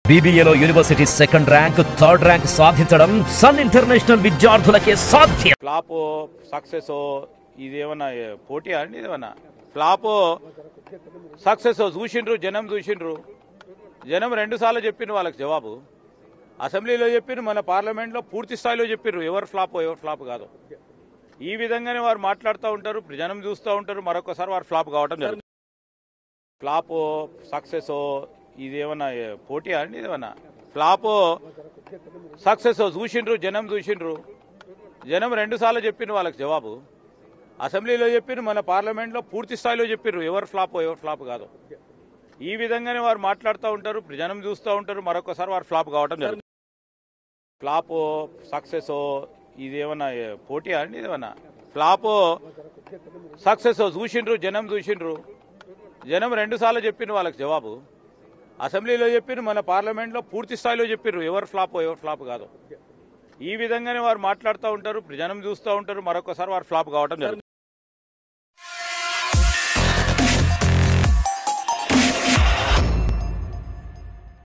BBAలో university second rank, third rank సాధించడం Sun International విద్యార్థులకే సాధ్యం. ఫ్లాప్ సక్సెస్ ఇదేమన్నా పోటీ అండి? ఇదేమన్నా ఫ్లాప్ సక్సెస్ చూసిండ్రు, జనం 2 సార్లు చెప్పిండ్రు వాళ్ళకి జవాబు. అసెంబ్లీలో చెప్పిండ్రు, మన పార్లమెంట్లో పూర్తి స్థాయిలో చెప్పిండ్రు ఎవరు ఫ్లాప్ కాదు. ఈ విధంగానే వారు మాట్లాడుతూ ఉంటారు, జనం చూస్తూ ఉంటారు, మరొకసారి వారు ఫ్లాప్ కావడం జరుగుతుంది. ఫ్లాప్ సక్సెస్ ఇదేమన్నా పోటీ అండి? ఇదేమన్నా ఫ్లాప్ సక్సెస్ చూసిండ్రు, జనం 2 సార్లు చెప్పిండ్రు వాళ్ళకి జవాబు. అసెంబ్లీలో చెప్పిండ్రు, మన పార్లమెంట్లో పూర్తి స్థాయిలో చెప్పిండ్రు ఎవరు ఫ్లాప్ కాదు. ఈ విధంగానే వారు మాట్లాడుతూ ఉంటారు, జనం చూస్తూ ఉంటారు, మరొకసారి వారు ఫ్లాప్ కావడం జరుగుతుంది. ఫ్లాప్ సక్సెస్ ఇదేమన్నా పోటీ అండి? ఇదేమన్నా ఫ్లాప్ సక్సెస్ చూసిండ్రు, జనం 2 సార్లు చెప్పిండ్రు వాళ్ళకి జవాబు. అసెంబ్లీలో చెప్పిండ్రు, మన పార్లమెంట్లో పూర్తి స్థాయిలో చెప్పిండ్రు ఎవరు ఫ్లాప్ కాదు. ఈ విధంగానే వారు మాట్లాడుతూ ఉంటారు, జనం చూస్తూ ఉంటారు, మరొకసారి వారు ఫ్లాప్ కావడం జరుగుతుంది.